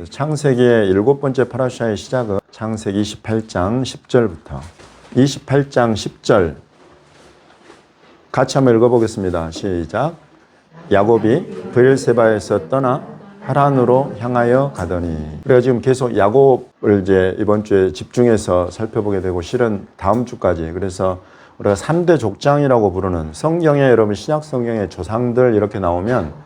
창세기의 7번째 파라샤의 시작은 창세기 28장 10절부터 28장 10절 같이 한번 읽어보겠습니다. 시작. 야곱이 브엘세바에서 떠나 하란으로 향하여 가더니. 그래서 지금 계속 야곱을 이제 이번 주에 집중해서 살펴보게 되고 실은 다음 주까지, 그래서 우리가 3대 족장이라고 부르는, 성경에 여러분 신약 성경의 조상들 이렇게 나오면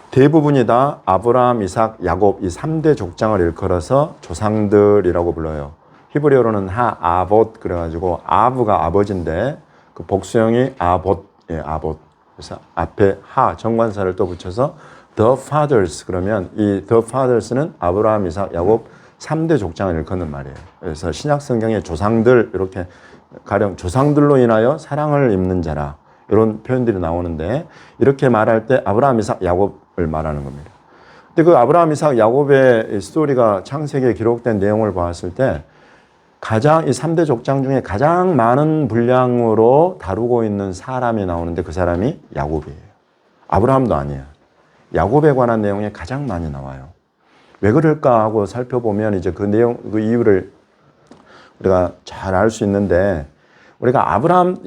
대부분이 다 아브라함, 이삭, 야곱 이 3대 족장을 일컬어서 조상들이라고 불러요. 히브리어로는 하아봇 그래가지고 아브가 아버지인데 그 복수형이 아봇, 아봇. 그래서 앞에 하 정관사를 또 붙여서 the fathers, 그러면 이 the fathers는 아브라함, 이삭, 야곱 3대 족장을 일컫는 말이에요. 그래서 신약 성경의 조상들, 이렇게 가령 조상들로 인하여 사랑을 입는 자라, 이런 표현들이 나오는데, 이렇게 말할 때 아브라함, 이삭, 야곱을 말하는 겁니다. 근데 그 아브라함, 이삭, 야곱의 스토리가 창세기에 기록된 내용을 보았을 때 가장 이 3대 족장 중에 가장 많은 분량으로 다루고 있는 사람이 나오는데 그 사람이 야곱이에요. 아브라함도 아니에요. 야곱에 관한 내용이 가장 많이 나와요. 왜 그럴까 하고 살펴보면 이제 그 내용, 그 이유를 우리가 잘 알 수 있는데, 우리가 아브라함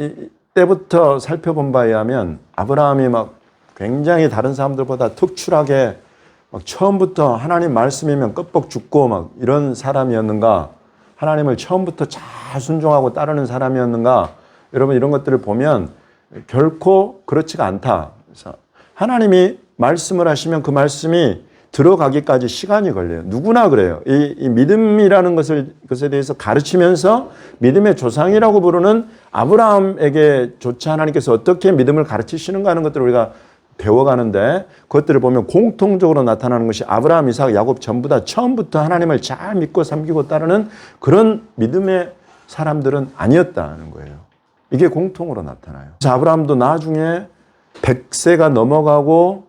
때부터 살펴본 바에 의하면 아브라함이 막 굉장히 다른 사람들보다 특출하게 막 처음부터 하나님 말씀이면 껍벅 죽고 막 이런 사람이었는가, 하나님을 처음부터 잘 순종하고 따르는 사람이었는가, 여러분 이런 것들을 보면 결코 그렇지가 않다. 그래서 하나님이 말씀을 하시면 그 말씀이 들어가기까지 시간이 걸려요. 누구나 그래요. 이 믿음이라는 것에 대해서 가르치면서 믿음의 조상이라고 부르는 아브라함에게조차 하나님께서 어떻게 믿음을 가르치시는가 하는 것들을 우리가 배워가는데, 그것들을 보면 공통적으로 나타나는 것이 아브라함, 이삭, 야곱 전부 다 처음부터 하나님을 잘 믿고 섬기고 따르는 그런 믿음의 사람들은 아니었다는 거예요. 이게 공통으로 나타나요. 그래서 아브라함도 나중에 100세가 넘어가고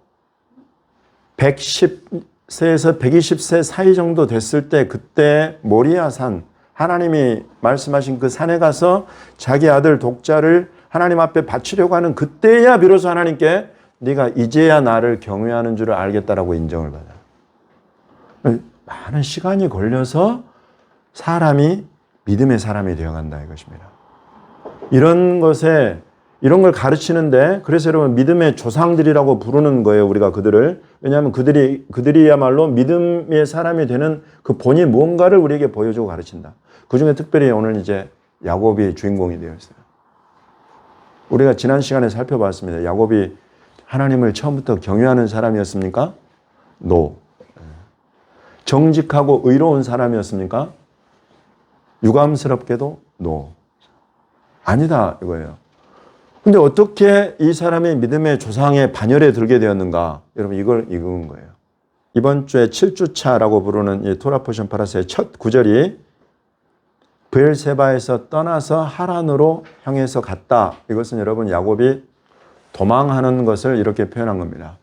110세에서 120세 사이 정도 됐을 때, 그때 모리아산, 하나님이 말씀하신 그 산에 가서 자기 아들 독자를 하나님 앞에 바치려고 하는 그때야 비로소 하나님께 네가 이제야 나를 경외하는 줄을 알겠다라고 인정을 받아요. 많은 시간이 걸려서 사람이 믿음의 사람이 되어간다 이것입니다. 이런 걸 가르치는데, 그래서 여러분 믿음의 조상들이라고 부르는 거예요, 우리가 그들을. 왜냐하면 그들이야말로 믿음의 사람이 되는 그 본이 무언가를 우리에게 보여주고 가르친다. 그 중에 특별히 오늘 이제 야곱이 주인공이 되어 있어요. 우리가 지난 시간에 살펴봤습니다. 야곱이 하나님을 처음부터 경외하는 사람이었습니까? No. 정직하고 의로운 사람이었습니까? 유감스럽게도 No. 아니다 이거예요. 근데 어떻게 이 사람이 믿음의 조상의 반열에 들게 되었는가? 여러분 이걸 읽은 거예요. 이번 주에 7주차라고 부르는 이 토라 포션 파라스의 첫 구절이 브엘세바에서 떠나서 하란으로 향해서 갔다. 이것은 여러분 야곱이 도망하는 것을 이렇게 표현한 겁니다.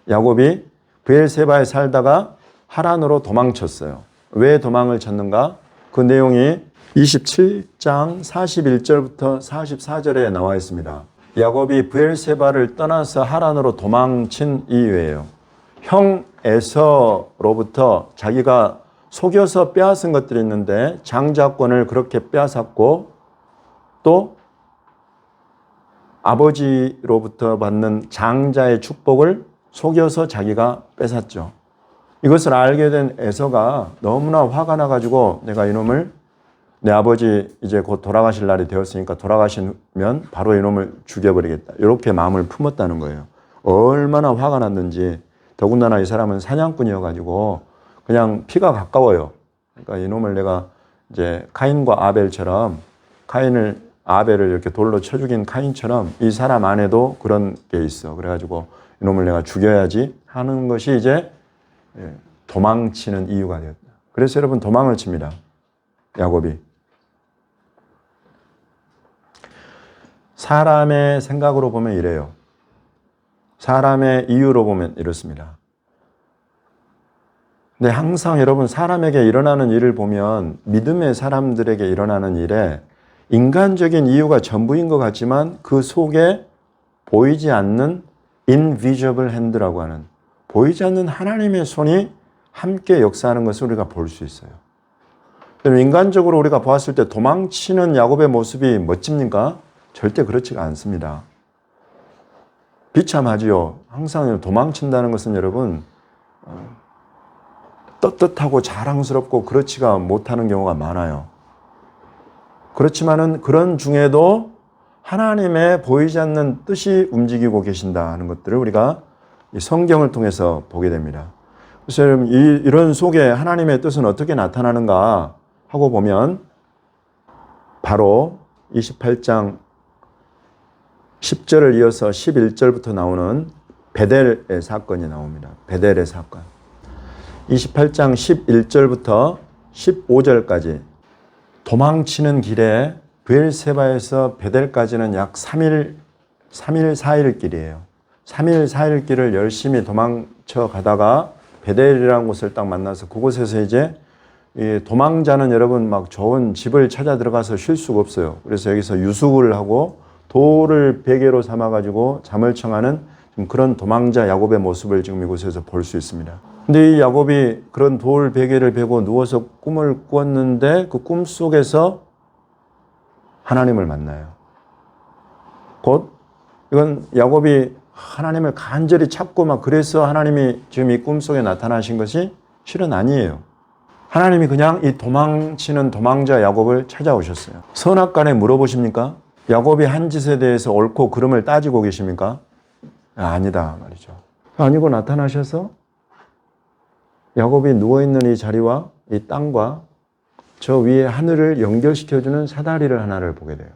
야곱이 브엘세바에 살다가 하란으로 도망쳤어요. 왜 도망을 쳤는가? 그 내용이 27장 41절부터 44절에 나와 있습니다. 야곱이 브엘세바를 떠나서 하란으로 도망친 이유예요. 형 에서로부터 자기가 속여서 빼앗은 것들이 있는데 장자권을 그렇게 빼앗았고, 또 아버지로부터 받는 장자의 축복을 속여서 자기가 뺏었죠. 이것을 알게 된 에서가 너무나 화가 나가지고 내가 이놈을, 내 아버지 이제 곧 돌아가실 날이 되었으니까 돌아가시면 바로 이놈을 죽여버리겠다, 이렇게 마음을 품었다는 거예요. 얼마나 화가 났는지. 더군다나 이 사람은 사냥꾼이어가지고 그냥 피가 가까워요. 그러니까 이놈을 내가 이제 카인과 아벨처럼, 아벨을 이렇게 돌로 쳐 죽인 카인처럼 이 사람 안에도 그런 게 있어. 그래가지고 이놈을 내가 죽여야지 하는 것이 이제 도망치는 이유가 되었다. 그래서 여러분 도망을 칩니다, 야곱이. 사람의 생각으로 보면 이래요. 사람의 이유로 보면 이렇습니다. 근데 항상 여러분 사람에게 일어나는 일을 보면, 믿음의 사람들에게 일어나는 일에 인간적인 이유가 전부인 것 같지만 그 속에 보이지 않는 invisible hand라고 하는, 보이지 않는 하나님의 손이 함께 역사하는 것을 우리가 볼 수 있어요. 인간적으로 우리가 보았을 때 도망치는 야곱의 모습이 멋집니까? 절대 그렇지가 않습니다. 비참하지요. 항상 도망친다는 것은 여러분 떳떳하고 자랑스럽고 그렇지가 못하는 경우가 많아요. 그렇지만은 그런 중에도 하나님의 보이지 않는 뜻이 움직이고 계신다 하는 것들을 우리가 이 성경을 통해서 보게 됩니다. 그래서 여러분 이런 속에 하나님의 뜻은 어떻게 나타나는가 하고 보면 바로 28장 10절을 이어서 11절부터 나오는 베델의 사건이 나옵니다. 베델의 사건. 28장 11절부터 15절까지 도망치는 길에 브엘세바에서 베델까지는 약 3일 4일 길이에요. 3일 4일 길을 열심히 도망쳐 가다가 베델이라는 곳을 딱 만나서 그곳에서 이제 이 도망자는 여러분 막 좋은 집을 찾아 들어가서 쉴 수가 없어요. 그래서 여기서 유숙을 하고 돌을 베개로 삼아가지고 잠을 청하는 그런 도망자 야곱의 모습을 지금 이곳에서 볼 수 있습니다. 근데 이 야곱이 그런 돌 베개를 베고 누워서 꿈을 꾸었는데 그 꿈 속에서 하나님을 만나요. 곧 이건 야곱이 하나님을 간절히 찾고 막 그래서 하나님이 지금 이 꿈 속에 나타나신 것이 실은 아니에요. 하나님이 그냥 이 도망치는 도망자 야곱을 찾아오셨어요. 선악간에 물어보십니까? 야곱이 한 짓에 대해서 옳고 그름을 따지고 계십니까? 아니다 말이죠. 아니고 나타나셔서 야곱이 누워있는 이 자리와 이 땅과 저 위에 하늘을 연결시켜주는 사다리를 하나를 보게 돼요.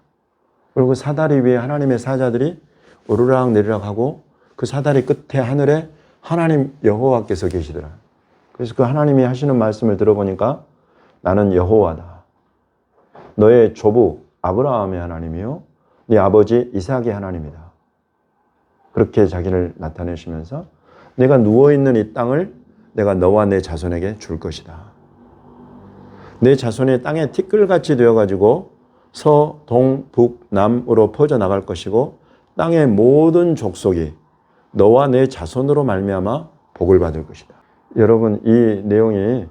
그리고 사다리 위에 하나님의 사자들이 오르락 내리락 하고 그 사다리 끝에 하늘에 하나님 여호와께서 계시더라. 그래서 그 하나님이 하시는 말씀을 들어보니까 나는 여호와다. 너의 조부 아브라함의 하나님이요 네 아버지 이삭의 하나님이다. 그렇게 자기를 나타내시면서 내가 누워있는 이 땅을 내가 너와 내 자손에게 줄 것이다. 내 자손이 땅에 티끌같이 되어가지고 서, 동, 북, 남으로 퍼져나갈 것이고 땅의 모든 족속이 너와 내 자손으로 말미암아 복을 받을 것이다. 여러분 이 내용이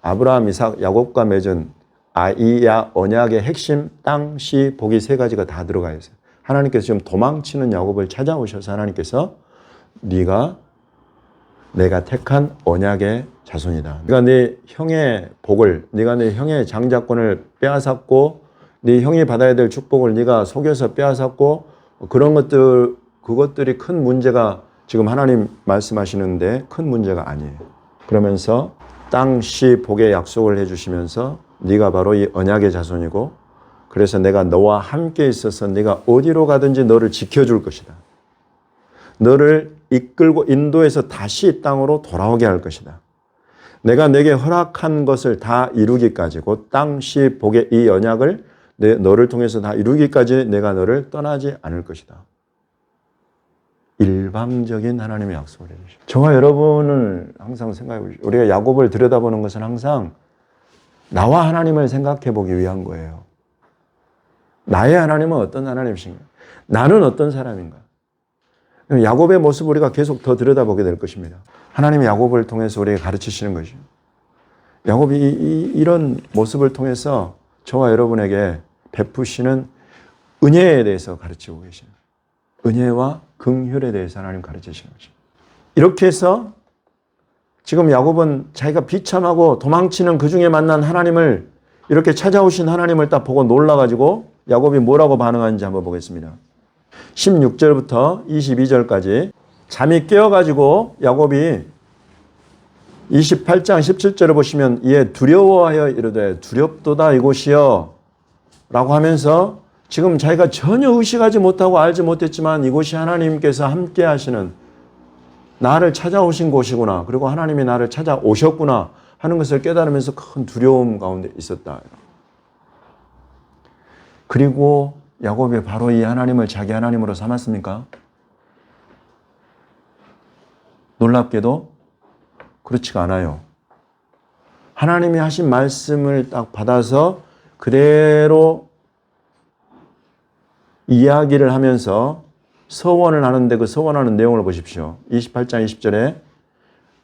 아브라함, 이삭, 야곱과 맺은 아이야 언약의 핵심 땅, 시, 복이 세 가지가 다 들어가 있어요. 하나님께서 지금 도망치는 야곱을 찾아오셔서 하나님께서 네가 내가 택한 언약의 자손이다. 네가 네 형의 복을, 네가 네 형의 장자권을 빼앗았고 네 형이 받아야 될 축복을 네가 속여서 빼앗았고 그런 것들, 그것들이 큰 문제가 지금 하나님 말씀하시는데 큰 문제가 아니에요. 그러면서 땅, 시, 복의 약속을 해주시면서 네가 바로 이 언약의 자손이고 그래서 내가 너와 함께 있어서 네가 어디로 가든지 너를 지켜줄 것이다. 너를 이끌고 인도해서 다시 이 땅으로 돌아오게 할 것이다. 내가 내게 허락한 것을 다 이루기까지 곧 땅, 시, 복의 이 언약을 너를 통해서 다 이루기까지 내가 너를 떠나지 않을 것이다. 일방적인 하나님의 약속을 해주십니다. 저와 여러분을 항상 생각해 보십시오. 우리가 야곱을 들여다보는 것은 항상 나와 하나님을 생각해 보기 위한 거예요. 나의 하나님은 어떤 하나님이신가? 나는 어떤 사람인가? 야곱의 모습을 우리가 계속 더 들여다보게 될 것입니다. 하나님이 야곱을 통해서 우리에게 가르치시는 것이죠. 야곱이 이런 모습을 통해서 저와 여러분에게 베푸시는 은혜에 대해서 가르치고 계십니다. 은혜와 긍휼에 대해서 하나님 가르치시는 것입니다. 이렇게 해서 지금 야곱은 자기가 비참하고 도망치는 그 중에 만난 하나님을 이렇게 찾아오신 하나님을 딱 보고 놀라가지고 야곱이 뭐라고 반응하는지 한번 보겠습니다. 16절부터 22절까지 잠이 깨어가지고 야곱이 28장 17절을 보시면 이에 두려워하여 이르되 두렵도다 이곳이여 라고 하면서 지금 자기가 전혀 의식하지 못하고 알지 못했지만 이곳이 하나님께서 함께 하시는 나를 찾아오신 곳이구나. 그리고 하나님이 나를 찾아오셨구나 하는 것을 깨달으면서 큰 두려움 가운데 있었다. 그리고 야곱이 바로 이 하나님을 자기 하나님으로 삼았습니까? 놀랍게도 그렇지가 않아요. 하나님이 하신 말씀을 딱 받아서 그대로 이야기를 하면서 서원을 하는데 그 서원하는 내용을 보십시오. 28장 20절에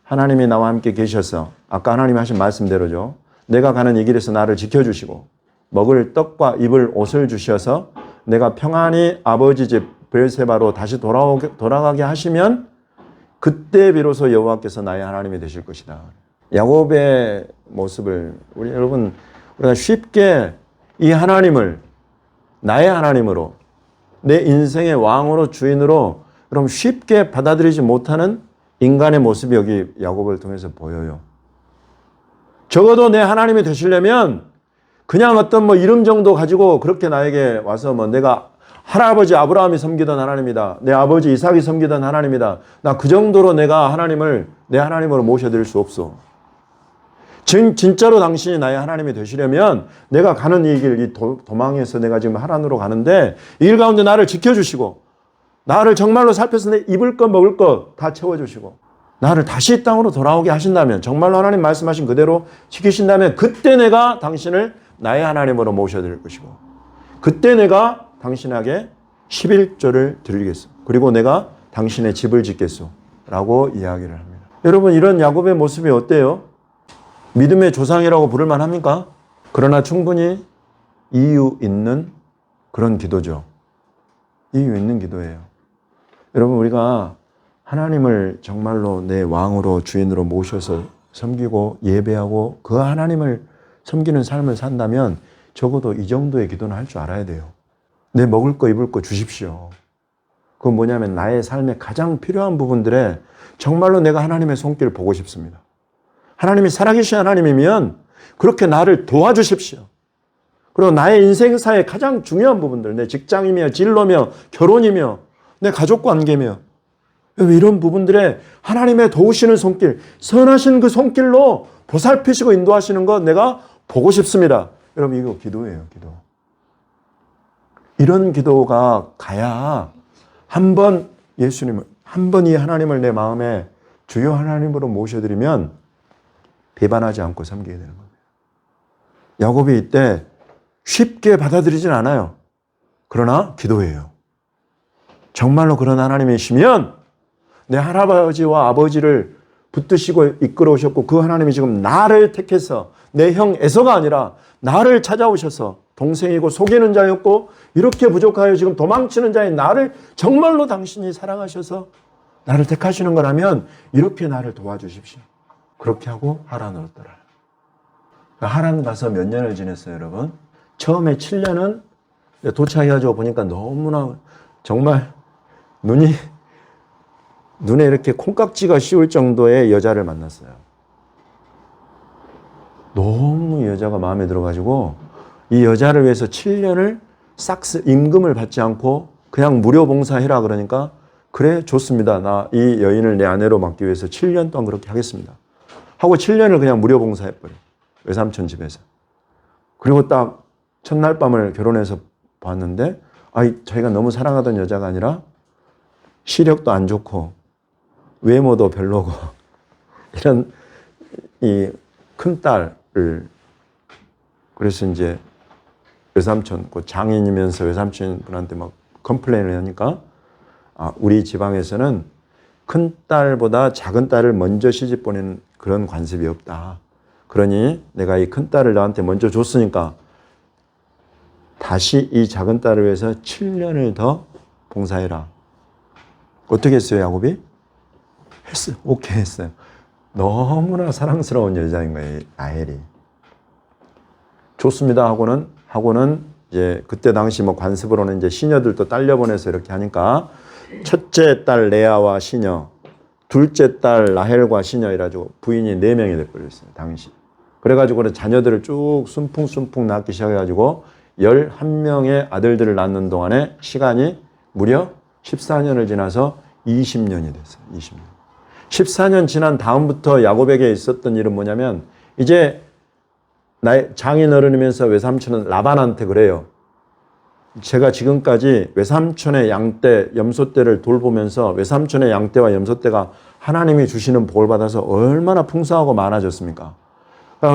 하나님이 나와 함께 계셔서 아까 하나님이 하신 말씀대로죠. 내가 가는 이 길에서 나를 지켜주시고 먹을 떡과 입을 옷을 주셔서 내가 평안히 아버지 집 브엘세바로 다시 돌아가게 하시면 그때 비로소 여호와께서 나의 하나님이 되실 것이다. 야곱의 모습을 우리가 쉽게 이 하나님을 나의 하나님으로 내 인생의 왕으로 주인으로 그럼 쉽게 받아들이지 못하는 인간의 모습이 여기 야곱을 통해서 보여요. 적어도 내 하나님이 되시려면 그냥 어떤 이름 정도 가지고 그렇게 나에게 와서 내가 할아버지 아브라함이 섬기던 하나님이다. 내 아버지 이삭이 섬기던 하나님이다. 나 그 정도로 내가 하나님을 내 하나님으로 모셔드릴 수 없어. 진짜로 당신이 나의 하나님이 되시려면 내가 가는 이 길, 이 도망에서 내가 지금 하란으로 가는데 이 길 가운데 나를 지켜주시고 나를 정말로 살펴서 내 입을 것 먹을 것 다 채워주시고 나를 다시 이 땅으로 돌아오게 하신다면 정말로 하나님 말씀하신 그대로 지키신다면 그때 내가 당신을 나의 하나님으로 모셔드릴 것이고 그때 내가 당신에게 11조를 드리겠소. 그리고 내가 당신의 집을 짓겠소. 라고 이야기를 합니다. 여러분 이런 야곱의 모습이 어때요? 믿음의 조상이라고 부를 만합니까? 그러나 충분히 이유 있는 그런 기도죠. 이유 있는 기도예요. 여러분 우리가 하나님을 정말로 내 왕으로 주인으로 모셔서 섬기고 예배하고 그 하나님을 섬기는 삶을 산다면 적어도 이 정도의 기도는 할 줄 알아야 돼요. 내 먹을 거 입을 거 주십시오. 그건 뭐냐면 나의 삶에 가장 필요한 부분들에 정말로 내가 하나님의 손길을 보고 싶습니다. 하나님이 살아계신 하나님이면 그렇게 나를 도와주십시오. 그리고 나의 인생사의 가장 중요한 부분들, 내 직장이며 진로며 결혼이며 내 가족 관계며 이런 부분들에 하나님의 도우시는 손길, 선하신 그 손길로 보살피시고 인도하시는 것 내가 보고 싶습니다. 여러분 이거 기도예요, 기도. 이런 기도가 가야 한 번 이 하나님을 내 마음에 주요 하나님으로 모셔드리면 배반하지 않고 섬기게 되는 겁니다. 야곱이 이때 쉽게 받아들이진 않아요. 그러나 기도해요. 정말로 그런 하나님이시면 내 할아버지와 아버지를 붙드시고 이끌어오셨고 그 하나님이 지금 나를 택해서 내 형 에서가 아니라 나를 찾아오셔서 동생이고 속이는 자였고 이렇게 부족하여 지금 도망치는 자인 나를 정말로 당신이 사랑하셔서 나를 택하시는 거라면 이렇게 나를 도와주십시오. 그렇게 하고 하란으로 떠나요. 하란 가서 몇 년을 지냈어요, 여러분? 처음에 7년은 도착해가지고 보니까 너무나 정말 눈에 이렇게 콩깍지가 씌울 정도의 여자를 만났어요. 너무 이 여자가 마음에 들어가지고 이 여자를 위해서 7년을 임금을 받지 않고 그냥 무료 봉사해라 그러니까 그래 좋습니다. 나 이 여인을 내 아내로 맡기 위해서 7년 동안 그렇게 하겠습니다. 하고 7년을 그냥 무료 봉사해버려. 외삼촌 집에서. 그리고 딱 첫날 밤을 결혼해서 봤는데 자기가 너무 사랑하던 여자가 아니라 시력도 안 좋고 외모도 별로고 이런 이 큰딸을 그래서 이제 외삼촌, 그 장인이면서 외삼촌 분한테 막 컴플레인을 하니까 우리 지방에서는 큰 딸보다 작은 딸을 먼저 시집 보내는 그런 관습이 없다. 그러니 내가 이 큰 딸을 너한테 먼저 줬으니까 다시 이 작은 딸을 위해서 7년을 더 봉사해라. 어떻게 했어요, 야곱이? 했어요. 오케이 했어요. 너무나 사랑스러운 여자인 거예요, 라헬이. 좋습니다 하고는 이제 그때 당시 관습으로는 이제 시녀들도 딸려보내서 이렇게 하니까 첫째 딸 레아와 시녀, 둘째 딸 라헬과 시녀 이래가지고 부인이 4명이 돼버렸어요, 당시. 그래가지고 자녀들을 쭉 순풍순풍 낳기 시작해가지고 11명의 아들들을 낳는 동안에 시간이 무려 14년을 지나서 20년이 됐어요. 20년. 14년 지난 다음부터 야곱에게 있었던 일은 뭐냐면 이제 나의 장인 어른이면서 외삼촌은 라반한테 그래요. 제가 지금까지 외삼촌의 양떼, 염소떼를 돌보면서 외삼촌의 양떼와 염소떼가 하나님이 주시는 복을 받아서 얼마나 풍성하고 많아졌습니까?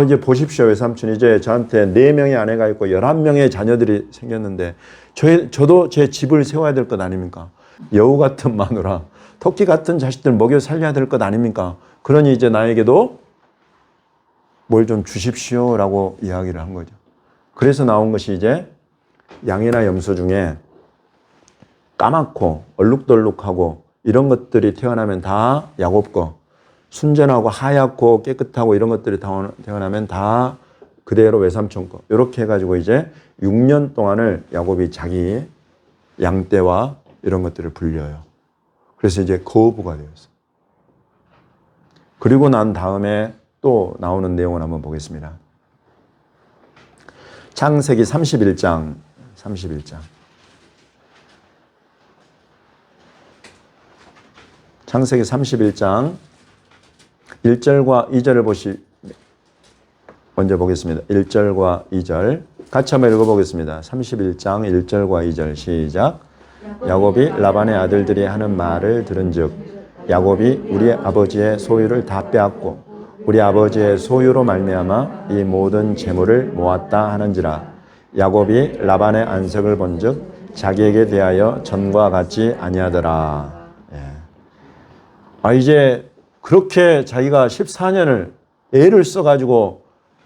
이제 보십시오, 외삼촌. 이제 저한테 4명의 아내가 있고 11명의 자녀들이 생겼는데 저도 제 집을 세워야 될 것 아닙니까? 여우 같은 마누라, 토끼 같은 자식들 먹여 살려야 될 것 아닙니까? 그러니 이제 나에게도 뭘 좀 주십시오라고 이야기를 한 거죠. 그래서 나온 것이 이제 양이나 염소 중에 까맣고 얼룩덜룩하고 이런 것들이 태어나면 다 야곱 거, 순전하고 하얗고 깨끗하고 이런 것들이 태어나면 다 그대로 외삼촌 거. 이렇게 해가지고 이제 6년 동안을 야곱이 자기 양떼와 이런 것들을 불려요. 그래서 이제 거부가 되었어요. 그리고 난 다음에 또 나오는 내용을 한번 보겠습니다. 창세기 31장. 창세기 31장 1절과 2절을 먼저 보겠습니다. 1절과 2절 같이 한번 읽어보겠습니다. 31장 1절과 2절 시작. 야곱이 라반의 아들들이 하는 말을 들은즉 야곱이 우리 아버지의 소유를 다 빼앗고 우리 아버지의 소유로 말미암아 이 모든 재물을 모았다 하는지라. 야곱이 라반의 안색을 본즉 자기에게 대하여 전과 같지 아니하더라. 이제 그렇게 자기가 14년을 애를 써가지고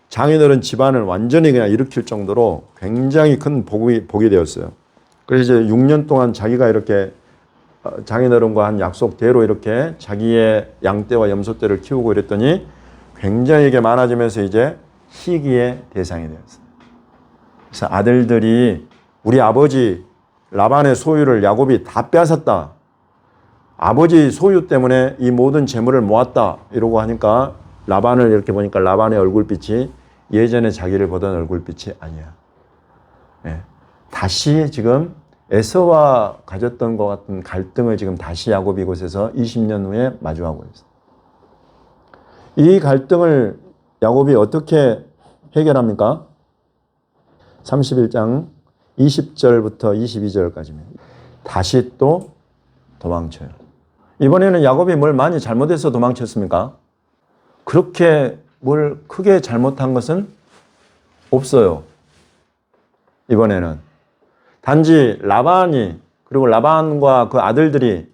장인어른 집안을 완전히 그냥 일으킬 정도로 굉장히 큰 복이 되었어요. 그래서 이제 6년 동안 자기가 이렇게 장인어른과 한 약속대로 이렇게 자기의 양떼와 염소떼를 키우고 이랬더니 굉장히 이게 많아지면서 이제 시기의 대상이 되었어요. 그래서 아들들이 우리 아버지 라반의 소유를 야곱이 다 빼앗았다. 아버지 소유 때문에 이 모든 재물을 모았다. 이러고 하니까 라반을 이렇게 보니까 라반의 얼굴빛이 예전에 자기를 보던 얼굴빛이 아니야. 다시 지금 에서와 가졌던 것 같은 갈등을 지금 다시 야곱이 이곳에서 20년 후에 마주하고 있어. 이 갈등을 야곱이 어떻게 해결합니까? 31장 20절부터 22절까지입니다. 다시 또 도망쳐요. 이번에는 야곱이 뭘 많이 잘못해서 도망쳤습니까? 그렇게 뭘 크게 잘못한 것은 없어요. 이번에는. 단지 라반이 그리고 라반과 그 아들들이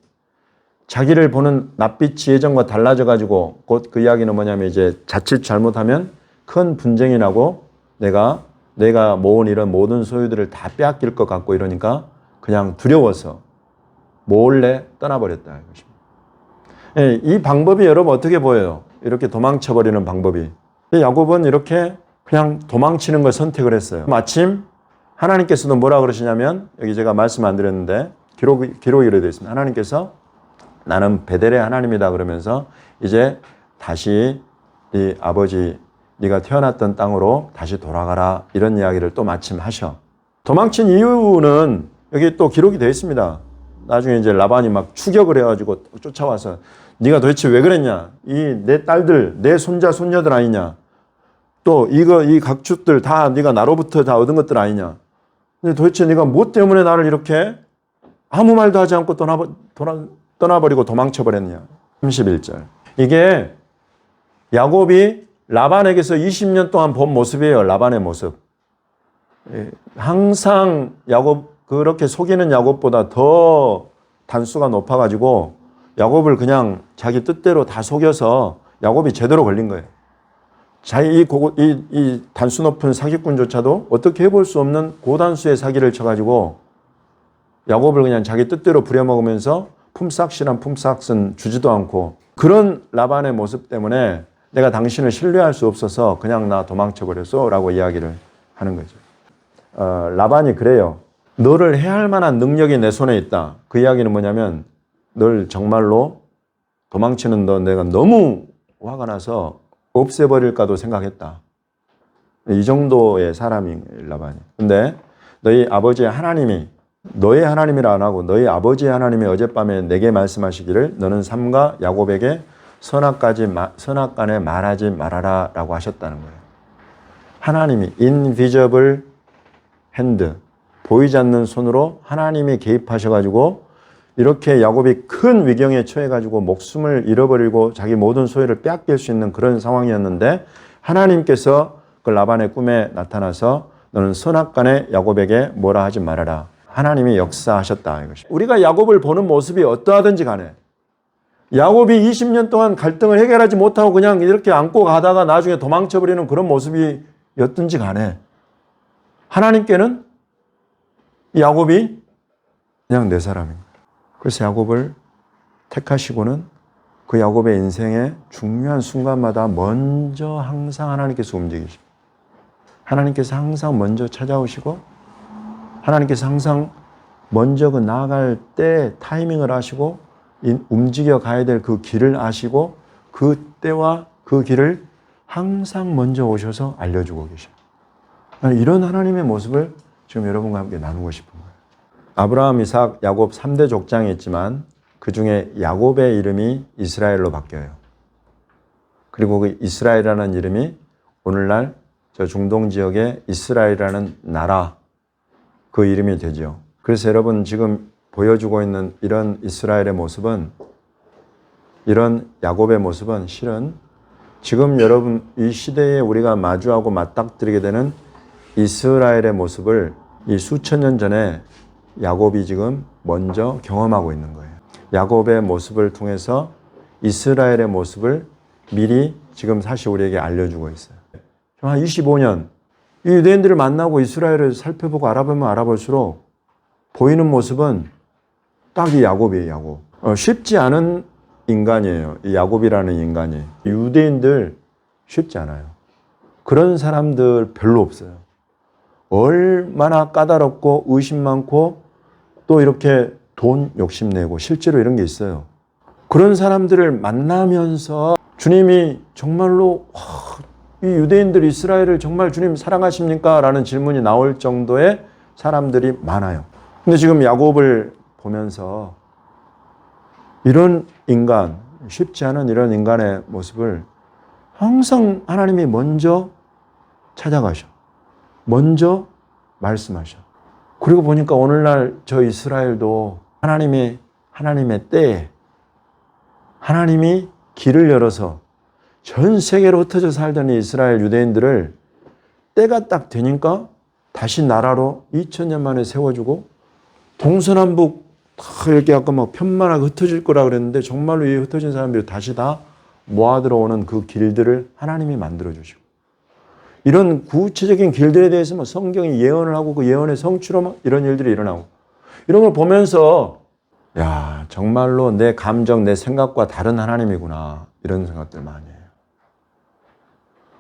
자기를 보는 낯빛이 예전과 달라져가지고 곧 그 이야기는 뭐냐면 이제 자칫 잘못하면 큰 분쟁이 나고 내가 모은 이런 모든 소유들을 다 빼앗길 것 같고 이러니까 그냥 두려워서 몰래 떠나버렸다 이것입니다. 이 방법이 여러분 어떻게 보여요? 이렇게 도망쳐버리는 방법이. 야곱은 이렇게 그냥 도망치는 걸 선택을 했어요. 마침 하나님께서도 뭐라 그러시냐면 여기 제가 말씀 안 드렸는데 기록이 이렇게 되어 있습니다. 하나님께서 나는 베델의 하나님이다 그러면서 이제 다시 네 아버지 네가 태어났던 땅으로 다시 돌아가라 이런 이야기를 또 마침 하셔. 도망친 이유는 여기 또 기록이 되어 있습니다. 나중에 이제 라반이 막 추격을 해가지고 쫓아와서 네가 도대체 왜 그랬냐? 이 내 딸들, 내 손자, 손녀들 아니냐? 또 이 각축들 다 네가 나로부터 다 얻은 것들 아니냐? 근데 도대체 네가 뭐 때문에 나를 이렇게 아무 말도 하지 않고 떠나버리고 도망쳐버렸냐? 31절. 이게 야곱이 라반에게서 20년 동안 본 모습이에요. 라반의 모습. 항상 그렇게 속이는 야곱보다 더 단수가 높아가지고 야곱을 그냥 자기 뜻대로 다 속여서 야곱이 제대로 걸린 거예요. 이 단수 높은 사기꾼조차도 어떻게 해볼 수 없는 고단수의 사기를 쳐가지고 야곱을 그냥 자기 뜻대로 부려먹으면서 품삯이란 품삯은 주지도 않고 그런 라반의 모습 때문에 내가 당신을 신뢰할 수 없어서 그냥 나 도망쳐버렸어 라고 이야기를 하는 거죠. 라반이 그래요. 너를 해할 만한 능력이 내 손에 있다. 그 이야기는 뭐냐면 널 정말로 도망치는 너 내가 너무 화가 나서 없애버릴까도 생각했다. 이 정도의 사람인 라반이. 근데 너희 아버지의 하나님이 너의 하나님이라 안 하고 너희 아버지의 하나님이 어젯밤에 내게 말씀하시기를 너는 삼가 야곱에게 선악간에 말하지 말아라 라고 하셨다는 거예요. 하나님이 invisible hand, 보이지 않는 손으로 하나님이 개입하셔가지고 이렇게 야곱이 큰 위경에 처해가지고 목숨을 잃어버리고 자기 모든 소유를 빼앗길 수 있는 그런 상황이었는데 하나님께서 그 라반의 꿈에 나타나서 너는 선악간에 야곱에게 뭐라 하지 말아라. 하나님이 역사하셨다 이것이. 우리가 야곱을 보는 모습이 어떠하든지 간에 야곱이 20년 동안 갈등을 해결하지 못하고 그냥 이렇게 안고 가다가 나중에 도망쳐버리는 그런 모습이었든지 간에 하나님께는 야곱이 그냥 내 사람인 거예요. 그래서 야곱을 택하시고는 그 야곱의 인생의 중요한 순간마다 먼저 항상 하나님께서 움직이십니다. 하나님께서 항상 먼저 찾아오시고 하나님께서 항상 먼저 그 나아갈 때 타이밍을 아시고 움직여 가야 될 그 길을 아시고 그 때와 그 길을 항상 먼저 오셔서 알려주고 계십니다. 이런 하나님의 모습을 지금 여러분과 함께 나누고 싶은 거예요. 아브라함, 이삭, 야곱 3대 족장이 있지만 그 중에 야곱의 이름이 이스라엘로 바뀌어요. 그리고 그 이스라엘이라는 이름이 오늘날 저 중동 지역의 이스라엘이라는 나라 그 이름이 되죠. 그래서 여러분 지금 보여주고 있는 이런 이스라엘의 모습은 이런 야곱의 모습은 실은 지금 여러분 이 시대에 우리가 마주하고 맞닥뜨리게 되는 이스라엘의 모습을 이 수천 년 전에 야곱이 지금 먼저 경험하고 있는 거예요. 야곱의 모습을 통해서 이스라엘의 모습을 미리 지금 사실 우리에게 알려주고 있어요. 한 25년 이 유대인들을 만나고 이스라엘을 살펴보고 알아보면 알아볼수록 보이는 모습은 딱 이 야곱이에요. 야곱. 쉽지 않은 인간이에요. 이 야곱이라는 인간이. 유대인들 쉽지 않아요. 그런 사람들 별로 없어요. 얼마나 까다롭고 의심 많고 또 이렇게 돈 욕심내고 실제로 이런 게 있어요. 그런 사람들을 만나면서 주님이 정말로 이 유대인들 이스라엘을 정말 주님 사랑하십니까? 라는 질문이 나올 정도의 사람들이 많아요. 근데 지금 야곱을 보면서 이런 인간, 쉽지 않은 이런 인간의 모습을 항상 하나님이 먼저 찾아가셔. 먼저 말씀하셔. 그리고 보니까 오늘날 저 이스라엘도 하나님의 때에 하나님이 길을 열어서 전 세계로 흩어져 살던 이 이스라엘 유대인들을 때가 딱 되니까 다시 나라로 2000년 만에 세워주고 동서남북 다 이렇게 아까 막 편만하게 흩어질 거라 그랬는데 정말로 이 흩어진 사람들이 다시 다 모아 들어오는 그 길들을 하나님이 만들어 주시고 이런 구체적인 길들에 대해서 뭐 성경이 예언을 하고 그 예언의 성취로 막 이런 일들이 일어나고 이런 걸 보면서 야 정말로 내 감정 내 생각과 다른 하나님이구나 이런 생각들 많이 해요.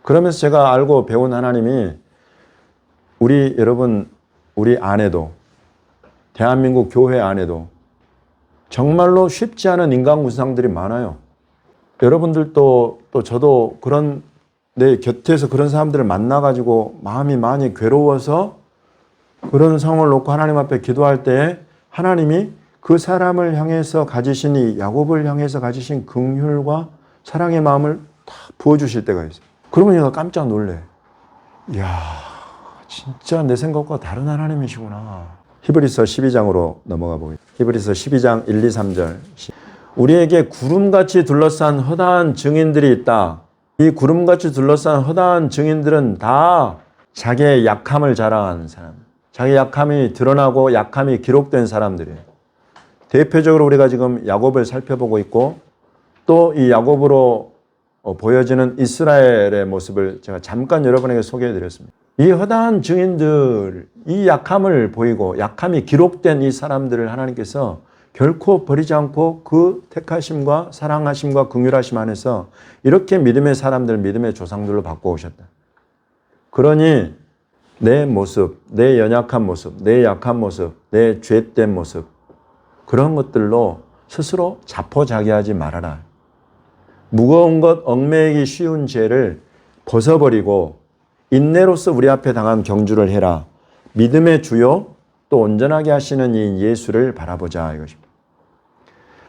그러면서 제가 알고 배운 하나님이 우리 여러분 우리 안에도 대한민국 교회 안에도 정말로 쉽지 않은 인간 구상들이 많아요. 여러분들도 또 저도 그런 내 곁에서 그런 사람들을 만나가지고 마음이 많이 괴로워서 그런 상황을 놓고 하나님 앞에 기도할 때 하나님이 그 사람을 향해서 가지신 이 야곱을 향해서 가지신 긍휼과 사랑의 마음을 다 부어주실 때가 있어요. 그러면 얘가 깜짝 놀래. 이야 진짜 내 생각과 다른 하나님이시구나. 히브리서 12장으로 넘어가 보겠습니다. 히브리서 12장 1, 2, 3절 우리에게 구름같이 둘러싼 허다한 증인들이 있다. 이 구름같이 둘러싼 허다한 증인들은 다 자기의 약함을 자랑하는 사람, 자기 약함이 드러나고 약함이 기록된 사람들이에요. 대표적으로 우리가 지금 야곱을 살펴보고 있고 또 이 야곱으로 보여지는 이스라엘의 모습을 제가 잠깐 여러분에게 소개해 드렸습니다. 이 허다한 증인들, 이 약함을 보이고 약함이 기록된 이 사람들을 하나님께서 결코 버리지 않고 그 택하심과 사랑하심과 긍휼하심 안에서 이렇게 믿음의 사람들, 믿음의 조상들로 바꿔오셨다. 그러니 내 모습, 내 연약한 모습, 내 약한 모습, 내 죄된 모습 그런 것들로 스스로 자포자기하지 말아라. 무거운 것, 얽매이기 쉬운 죄를 벗어버리고 인내로서 우리 앞에 당한 경주를 해라. 믿음의 주요 또 온전하게 하시는 이 예수를 바라보자 이것입니다.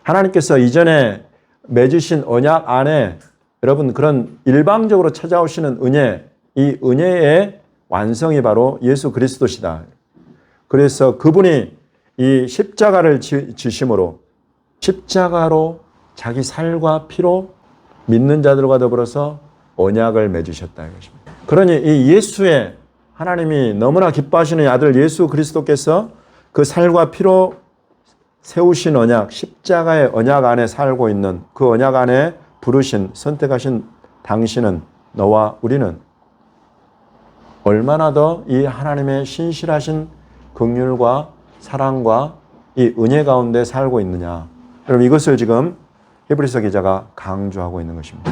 하나님께서 이전에 맺으신 언약 안에 여러분 그런 일방적으로 찾아오시는 은혜, 이 은혜의 완성이 바로 예수 그리스도시다. 그래서 그분이 이 십자가를 지심으로 십자가로 자기 살과 피로 믿는 자들과 더불어서 언약을 맺으셨다 이것입니다. 그러니 이 예수의 하나님이 너무나 기뻐하시는 아들 예수 그리스도께서 그 살과 피로 세우신 언약, 십자가의 언약 안에 살고 있는 그 언약 안에 부르신, 선택하신 당신은, 너와 우리는 얼마나 더 이 하나님의 신실하신 긍휼과 사랑과 이 은혜 가운데 살고 있느냐. 여러분, 이것을 지금 히브리서 기자가 강조하고 있는 것입니다.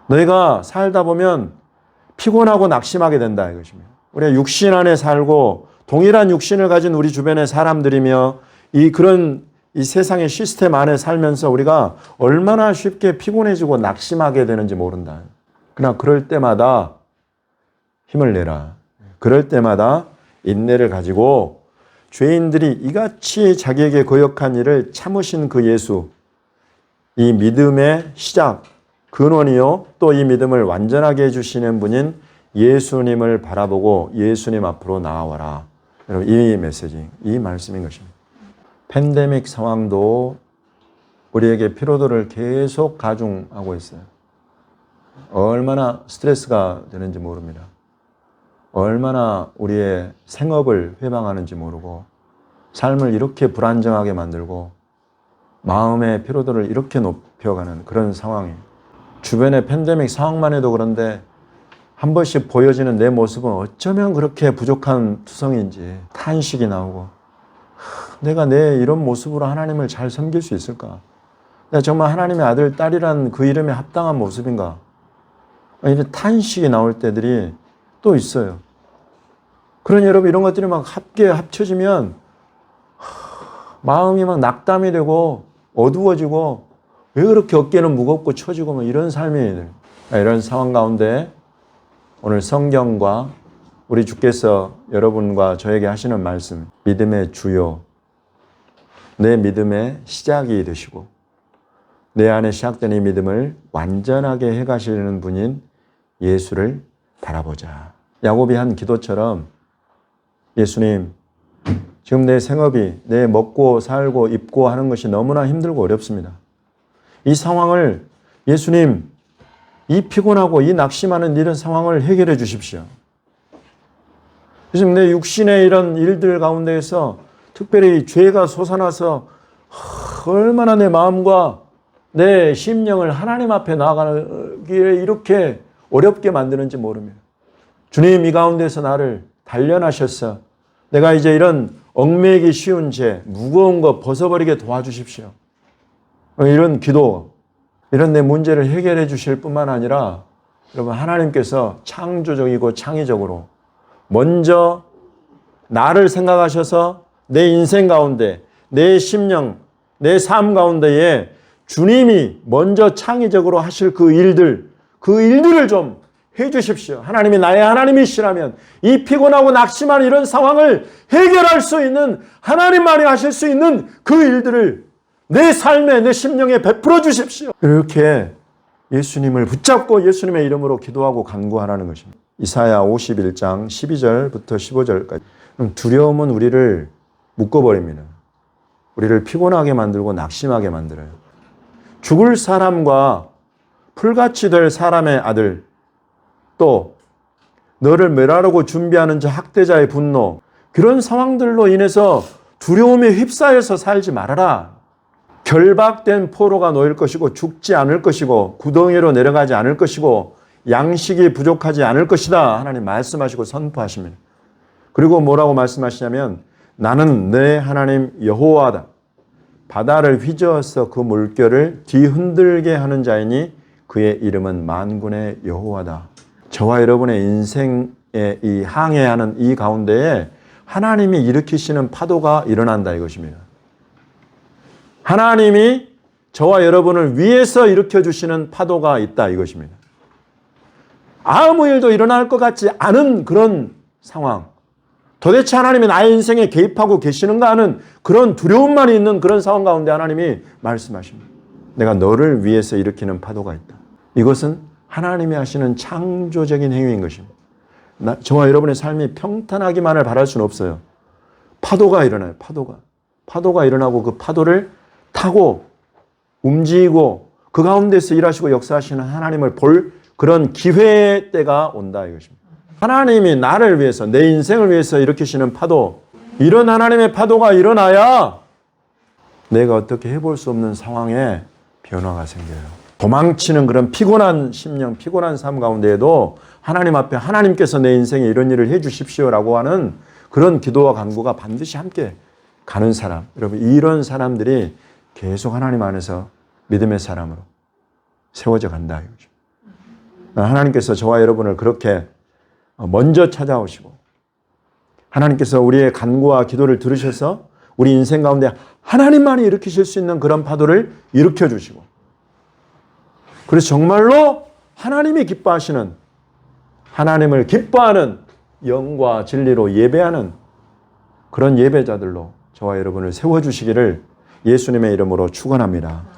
너희가 살다 보면 피곤하고 낙심하게 된다 이것입니다. 우리가 육신 안에 살고 동일한 육신을 가진 우리 주변의 사람들이며 그런 세상의 시스템 안에 살면서 우리가 얼마나 쉽게 피곤해지고 낙심하게 되는지 모른다. 그러나 그럴 때마다 힘을 내라. 그럴 때마다 인내를 가지고 죄인들이 이같이 자기에게 거역한 일을 참으신 그 예수, 이 믿음의 시작, 근원이요 또 이 믿음을 완전하게 해주시는 분인 예수님을 바라보고 예수님 앞으로 나아와라. 여러분, 이 메시지, 이 말씀인 것입니다. 팬데믹 상황도 우리에게 피로도를 계속 가중하고 있어요. 얼마나 스트레스가 되는지 모릅니다. 얼마나 우리의 생업을 회방하는지 모르고 삶을 이렇게 불안정하게 만들고 마음의 피로도를 이렇게 높여가는 그런 상황이에요. 주변의 팬데믹 상황만 해도 그런데 한 번씩 보여지는 내 모습은 어쩌면 그렇게 부족한 투성인지 탄식이 나오고, 내가 내 이런 모습으로 하나님을 잘 섬길 수 있을까? 내가 정말 하나님의 아들, 딸이란 그 이름에 합당한 모습인가? 이런 탄식이 나올 때들이 또 있어요. 그러니 여러분, 이런 것들이 막 합쳐지면 마음이 막 낙담이 되고 어두워지고, 왜 그렇게 어깨는 무겁고 처지고 뭐 이런 삶이, 이런 상황 가운데 오늘 성경과 우리 주께서 여러분과 저에게 하시는 말씀, 믿음의 주요, 내 믿음의 시작이 되시고 내 안에 시작된 이 믿음을 완전하게 해가시는 분인 예수를 바라보자. 야곱이 한 기도처럼, 예수님, 지금 내 생업이, 내 먹고 살고 입고 하는 것이 너무나 힘들고 어렵습니다. 이 상황을, 예수님, 이 피곤하고 이 낙심하는 이런 상황을 해결해 주십시오. 요즘 내 육신의 이런 일들 가운데에서 특별히 죄가 솟아나서 얼마나 내 마음과 내 심령을 하나님 앞에 나아가기에 이렇게 어렵게 만드는지 모릅니다. 주님, 이 가운데서 나를 단련하셔서 내가 이제 이런 얽매이기 쉬운 죄, 무거운 거 벗어버리게 도와주십시오. 이런 기도, 이런 내 문제를 해결해 주실 뿐만 아니라 여러분, 하나님께서 창조적이고 창의적으로 먼저 나를 생각하셔서 내 인생 가운데, 내 심령, 내 삶 가운데에 주님이 먼저 창의적으로 하실 그 일들을 좀 해주십시오. 하나님이 나의 하나님이시라면 이 피곤하고 낙심한 이런 상황을 해결할 수 있는, 하나님만이 하실 수 있는 그 일들을 내 삶에, 내 심령에 베풀어 주십시오. 이렇게 예수님을 붙잡고 예수님의 이름으로 기도하고 간구하라는 것입니다. 이사야 51장 12절부터 15절까지. 두려움은 우리를 묶어버립니다. 우리를 피곤하게 만들고 낙심하게 만들어요. 죽을 사람과 풀같이 될 사람의 아들, 또 너를 멸하려고 준비하는 자 학대자의 분노, 그런 상황들로 인해서 두려움에 휩싸여서 살지 말아라. 결박된 포로가 놓일 것이고 죽지 않을 것이고 구덩이로 내려가지 않을 것이고 양식이 부족하지 않을 것이다. 하나님 말씀하시고 선포하십니다. 그리고 뭐라고 말씀하시냐면, 나는 내 하나님 여호와다. 바다를 휘저어서 그 물결을 뒤흔들게 하는 자이니 그의 이름은 만군의 여호와다. 저와 여러분의 인생에 이 항해하는 이 가운데에 하나님이 일으키시는 파도가 일어난다 이것입니다. 하나님이 저와 여러분을 위해서 일으켜주시는 파도가 있다 이것입니다. 아무 일도 일어날 것 같지 않은 그런 상황, 도대체 하나님이 나의 인생에 개입하고 계시는가 하는 그런 두려움만 있는 그런 상황 가운데 하나님이 말씀하십니다. 내가 너를 위해서 일으키는 파도가 있다. 이것은 하나님이 하시는 창조적인 행위인 것입니다. 저와 여러분의 삶이 평탄하기만을 바랄 수는 없어요. 파도가 일어나요. 파도가 일어나고 그 파도를 타고 움직이고 그 가운데서 일하시고 역사하시는 하나님을 볼 그런 기회의 때가 온다 이것입니다. 하나님이 나를 위해서, 내 인생을 위해서 일으키시는 파도, 이런 하나님의 파도가 일어나야 내가 어떻게 해볼 수 없는 상황에 변화가 생겨요. 도망치는 그런 피곤한 심령, 피곤한 삶 가운데에도 하나님 앞에 하나님께서 내 인생에 이런 일을 해 주십시오라고 하는 그런 기도와 간구가 반드시 함께 가는 사람. 여러분, 이런 사람들이 계속 하나님 안에서 믿음의 사람으로 세워져 간다 이거죠. 하나님께서 저와 여러분을 그렇게 먼저 찾아오시고 하나님께서 우리의 간구와 기도를 들으셔서 우리 인생 가운데 하나님만이 일으키실 수 있는 그런 파도를 일으켜 주시고, 그래서 정말로 하나님이 기뻐하시는, 하나님을 기뻐하는 영과 진리로 예배하는 그런 예배자들로 저와 여러분을 세워주시기를 예수님의 이름으로 축원합니다.